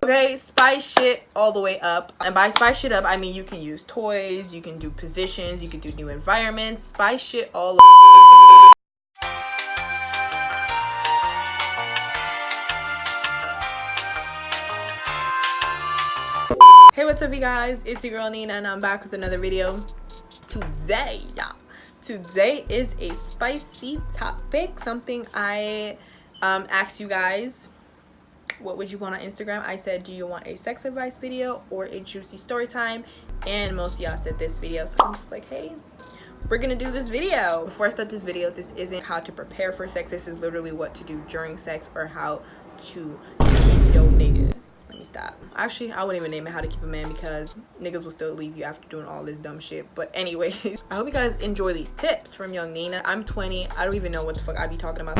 Okay, spice shit all the way up. And by spice shit up, I mean you can use toys, you can do positions, you can do new environments. Spice shit all Hey, what's up you guys? It's your girl Nina and I'm back with another video. Today is a spicy topic, something I asked you guys. What would you want on Instagram? I said, do you want a sex advice video or a juicy story time? And most of y'all said this video, so I'm just like, hey, we're gonna do this video. Before I start this video, this isn't how to prepare for sex. This is literally what to do during sex or how to keep your nigga. Let me stop. Actually, I wouldn't even name it how to keep a man because niggas will still leave you after doing all this dumb shit. But anyway, I hope you guys enjoy these tips from Yungnena. I'm 20. I don't even know what the fuck I be talking about.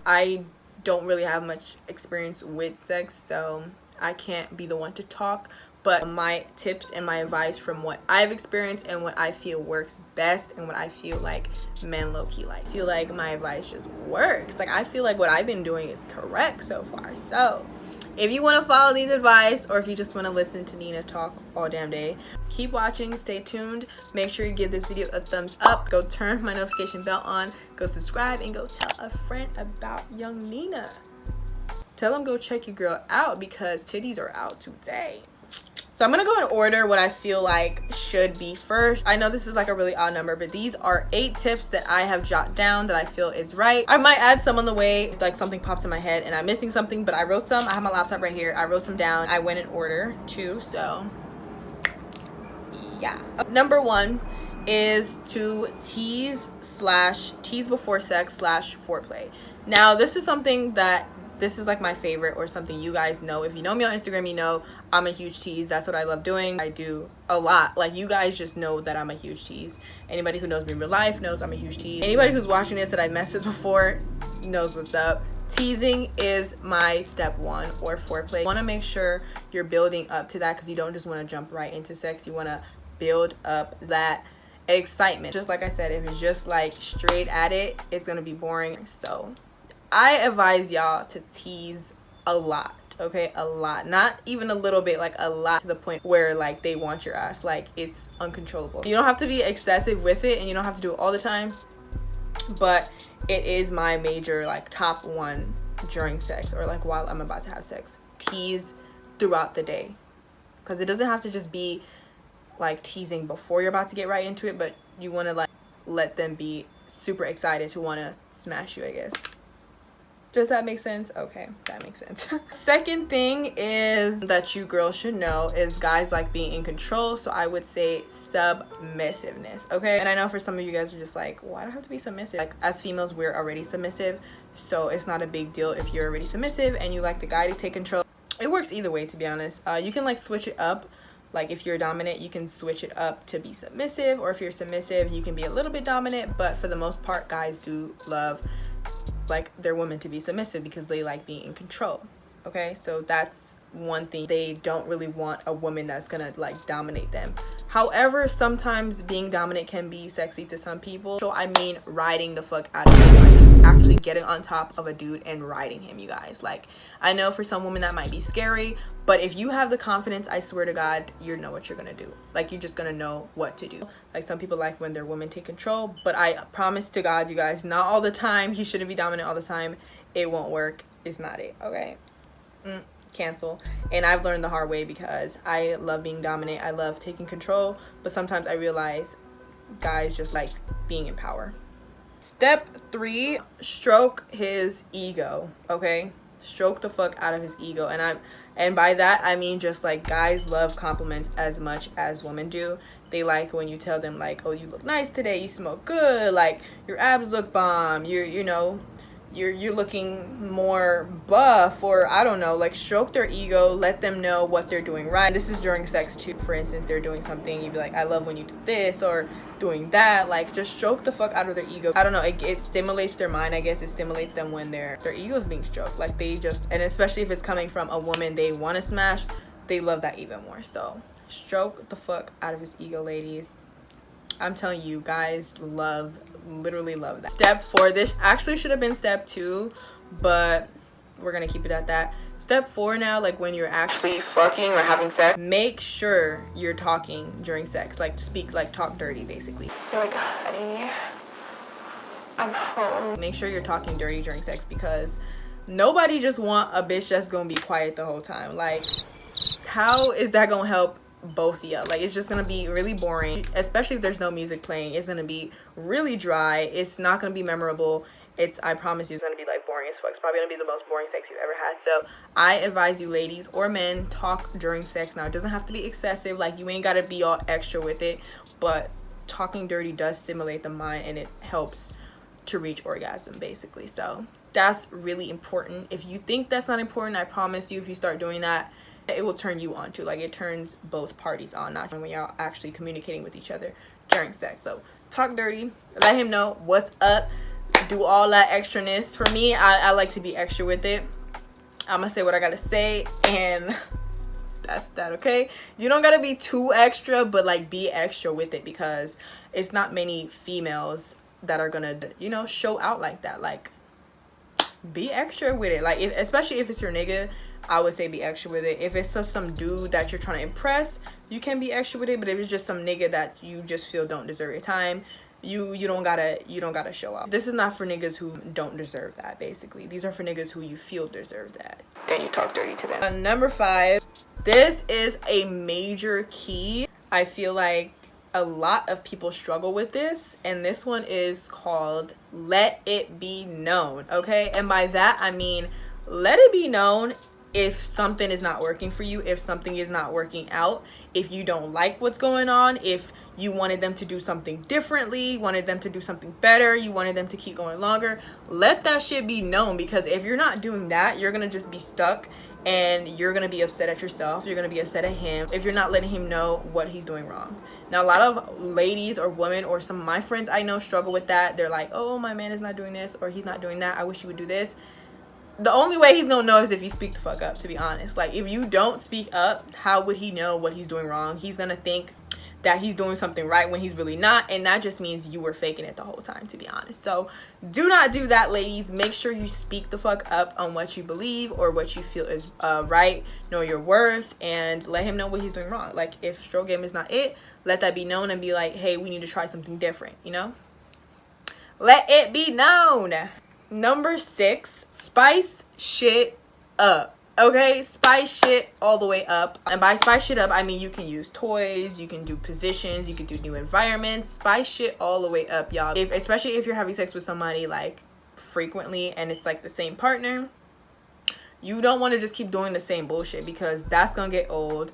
I don't really have much experience with sex, so I can't be the one to talk, but my tips and my advice from what I've experienced and what I feel works best and what I feel like men low-key like. I feel like my advice just works. Like, I feel like what I've been doing is correct so far. So if you want to follow these advice, or if you just want to listen to Nina talk all damn day, keep watching, stay tuned. Make sure you give this video a thumbs up. Go turn my notification bell on. Go subscribe and go tell a friend about Yungnena. Tell them go check your girl out because titties are out today. So I'm gonna go in order what I feel like should be first. I know this is like a really odd number, but these are 8 tips that I have jotted down that I feel is right. I might add some on the way if like something pops in my head and I'm missing something, but I wrote some. I have my laptop right here. I wrote some down. I went in order too, so yeah. Number 1 is to tease before sex / foreplay. Now this is something that this is like my favorite, or something you guys know. If you know me on Instagram, you know I'm a huge tease. That's what I love doing. I do a lot. Like, you guys just know that I'm a huge tease. Anybody who knows me in real life knows I'm a huge tease. Anybody who's watching this that I messed with before knows what's up. Teasing is my step 1, or foreplay. You want to make sure you're building up to that because you don't just want to jump right into sex. You want to build up that excitement. Just like I said, if it's just like straight at it, it's gonna be boring. So I advise y'all to tease a lot, okay? A lot. Not even a little bit, like a lot, to the point where like they want your ass. Like, it's uncontrollable. You don't have to be excessive with it and you don't have to do it all the time, but it is my major like top 1 during sex, or like while I'm about to have sex. Tease throughout the day, because it doesn't have to just be like teasing before you're about to get right into it, but you want to like let them be super excited to want to smash you, I guess. Does that make sense? Okay, that makes sense. Second thing is that you girls should know is guys like being in control. So I would say submissiveness, okay? And I know for some of you guys are just like, why do I have to be submissive? Like, as females, we're already submissive, so it's not a big deal if you're already submissive and you like the guy to take control. It works either way, to be honest. You can like switch it up. Like, if you're dominant, you can switch it up to be submissive, or if you're submissive, you can be a little bit dominant. But for the most part, guys do love like their women to be submissive because they like being in control. Okay, so that's one thing. They don't really want a woman that's gonna like dominate them. However, sometimes being dominant can be sexy to some people. So I mean riding the fuck out of him, like actually getting on top of a dude and riding him, you guys. Like, I know for some women that might be scary, but if you have the confidence, I swear to God, you know what you're gonna do. Like, you're just gonna know what to do. Like, some people like when their women take control, but I promise to God, you guys, not all the time. You shouldn't be dominant all the time. It won't work. It's not it, okay? Cancel. And I've learned the hard way because I love being dominant. I love taking control, but sometimes I realize guys just like being in power. Step 3, stroke his ego, okay? Stroke the fuck out of his ego. And by that I mean just like guys love compliments as much as women do. They like when you tell them like, oh, you look nice today, you smell good, like your abs look bomb, you're looking more buff, or I don't know. Like, stroke their ego, let them know what they're doing right. This is during sex too. For instance, they're doing something, you'd be like, I love when you do this, or doing that. Like, just stroke the fuck out of their ego. I don't know, it stimulates their mind, I guess. It stimulates them when their ego is being stroked. Like, they just, and especially if it's coming from a woman they want to smash, they love that even more. So stroke the fuck out of his ego, ladies. I'm telling you, guys literally love that. Step 4, this actually should have been step 2, but we're gonna keep it at that. Step 4 now, like when you're actually fucking or having sex, make sure you're talking during sex. Like talk dirty basically. You're like, honey, I'm home. Make sure you're talking dirty during sex, because nobody just want a bitch that's gonna be quiet the whole time. Like, how is that gonna help both of you? Like, it's just gonna be really boring, especially if there's no music playing. It's gonna be really dry. It's not gonna be memorable. I promise you, it's gonna be like boring as fuck. It's probably gonna be the most boring sex you've ever had. So I advise you, ladies or men, talk during sex. Now, it doesn't have to be excessive. Like, you ain't gotta be all extra with it, but talking dirty does stimulate the mind, and it helps to reach orgasm basically. So that's really important. If you think that's not important, I promise you, if you start doing that, it will turn you on too. Like, it turns both parties on, not when you're actually communicating with each other during sex. So talk dirty, let him know what's up, do all that extraness. For me, I like to be extra with it. I'm gonna say what I gotta say, and that's that. Okay, you don't gotta be too extra, but like, be extra with it, because it's not many females that are gonna, you know, show out like that. Like, be extra with it. Like, especially if it's your nigga, I would say be extra with it. If it's just some dude that you're trying to impress, you can be extra with it. But if it's just some nigga that you just feel don't deserve your time, you don't gotta show up. This is not for niggas who don't deserve that, basically. These are for niggas who you feel deserve that. Then you talk dirty to them. Number 5, this is a major key. I feel like a lot of people struggle with this, and this one is called let it be known. Okay, and by that I mean, let it be known if something is not working for you, if something is not working out, if you don't like what's going on, if you wanted them to do something differently, wanted them to do something better, you wanted them to keep going longer, let that shit be known. Because if you're not doing that, you're gonna just be stuck, and you're gonna be upset at yourself, you're gonna be upset at him if you're not letting him know what he's doing wrong. Now, a lot of ladies or women, or some of my friends I know, struggle with that. They're like, oh, my man is not doing this, or he's not doing that, I wish he would do this. The only way he's gonna know is if you speak the fuck up, to be honest. Like, if you don't speak up, how would he know what he's doing wrong? He's gonna think that he's doing something right when he's really not, and that just means you were faking it the whole time, to be honest. So do not do that, ladies. Make sure you speak the fuck up on what you believe or what you feel is right. Know your worth, and let him know what he's doing wrong. Like, if stroke game is not it, let that be known, and be like, hey, we need to try something different, you know? Let it be known. Number 6, spice shit up. Okay, spice shit all the way up. And by spice shit up, I mean you can use toys, you can do positions, you can do new environments. Spice shit all the way up, y'all. Especially if you're having sex with somebody like frequently, and it's like the same partner, you don't want to just keep doing the same bullshit, because that's gonna get old.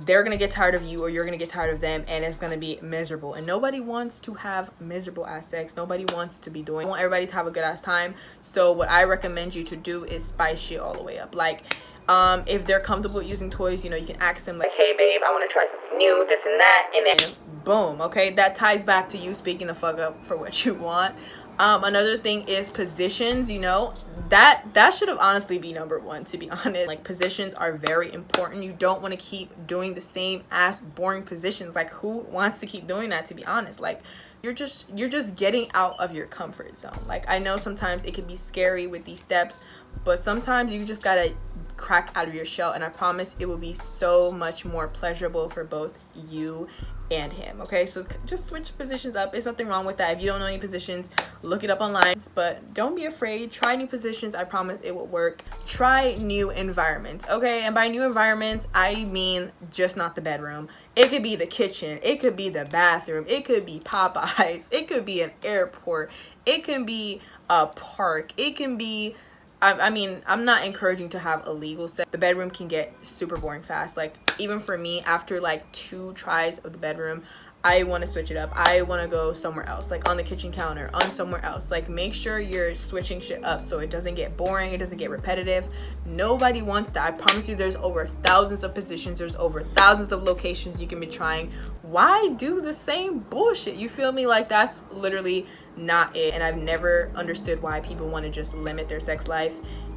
They're gonna get tired of you, or you're gonna get tired of them, and it's gonna be miserable. And nobody wants to have miserable ass sex. Nobody wants to be doing. I want everybody to have a good ass time. So what I recommend you to do is spice shit all the way up. Like, if they're comfortable using toys, you know, you can ask them like, hey babe, I want to try something new, this and that, and then boom. Okay, that ties back to you speaking the fuck up for what you want. Another thing is positions. You know, that should have honestly be number 1, to be honest. Like, positions are very important. You don't want to keep doing the same ass boring positions. Like, who wants to keep doing that, to be honest? Like, you're just getting out of your comfort zone. Like, I know sometimes it can be scary with these steps, but sometimes you just gotta crack out of your shell, and I promise it will be so much more pleasurable for both you and him. Okay, so just switch positions up. There's nothing wrong with that. If you don't know any positions, look it up online, but don't be afraid. Try new positions. I promise it will work. Try new environments. Okay, and by new environments, I mean just not the bedroom. It could be the kitchen, it could be the bathroom, it could be Popeyes, it could be an airport, it can be a park, it can be, I mean, I'm not encouraging to have illegal sex. The bedroom can get super boring fast. Like, even for me, after like 2 tries of the bedroom, I want to switch it up. I want to go somewhere else, like on the kitchen counter, on somewhere else. Like, make sure you're switching shit up so it doesn't get boring, it doesn't get repetitive. Nobody wants that. I promise you, there's over thousands of positions, there's over thousands of locations you can be trying. Why do the same bullshit? You feel me? Like, that's literally not it. And I've never understood why people want to just limit their sex life,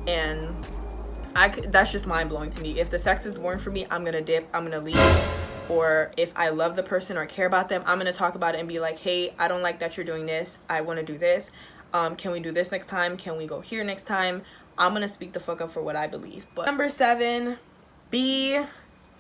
and that's just mind-blowing to me. If the sex is boring for me, I'm gonna dip, I'm gonna leave. Or if I love the person or care about them, I'm gonna talk about it and be like, hey, I don't like that you're doing this, I want to do this, can we do this next time, can we go here next time? I'm gonna speak the fuck up for what I believe. But number 7, be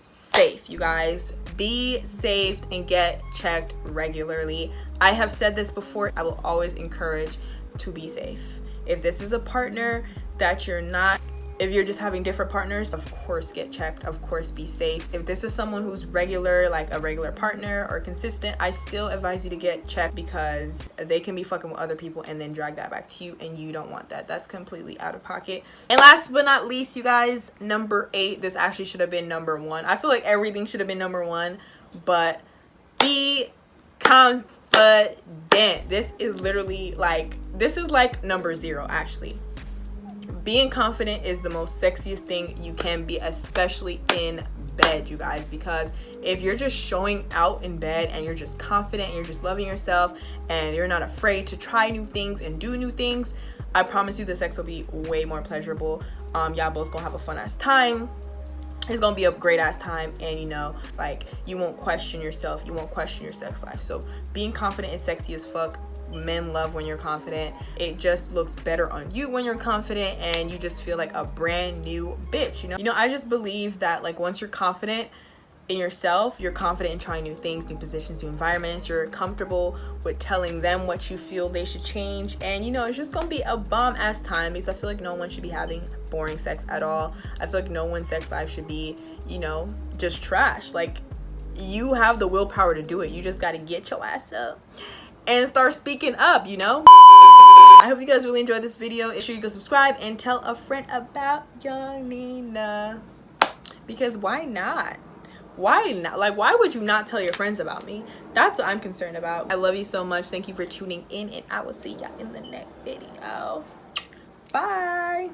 safe, you guys. Be safe and get checked regularly. I have said this before. I will always encourage to be safe. If this is a partner that you're not, if you're just having different partners, of course get checked, of course be safe. If this is someone who's regular, like a regular partner or consistent, I still advise you to get checked, because they can be fucking with other people and then drag that back to you, and you don't want that. That's completely out of pocket. And last but not least, you guys, number 8, this actually should have been number 1. I feel like everything should have been number 1, but be confident. This is literally like, this is like number 0 actually. Being confident is the most sexiest thing you can be, especially in bed, you guys, because if you're just showing out in bed and you're just confident and you're just loving yourself and you're not afraid to try new things and do new things, I promise you the sex will be way more pleasurable. Y'all both gonna have a fun ass time. It's gonna be a great ass time, and you know, like, you won't question yourself, you won't question your sex life. So being confident is sexy as fuck. Men love when you're confident. It just looks better on you when you're confident, and you just feel like a brand new bitch, you know. I just believe that, like, once you're confident in yourself, you're confident in trying new things, new positions, new environments. You're comfortable with telling them what you feel they should change, and you know, it's just gonna be a bomb ass time, because I feel like no one should be having boring sex at all. I feel like no one's sex life should be, you know, just trash. Like, you have the willpower to do it. You just gotta get your ass up and start speaking up, you know. I hope you guys really enjoyed this video. Make sure you go subscribe and tell a friend about Yungnena, because why not? Why not? Like, why would you not tell your friends about me? That's what I'm concerned about. I love you so much. Thank you for tuning in, and I will see y'all in the next video. Bye.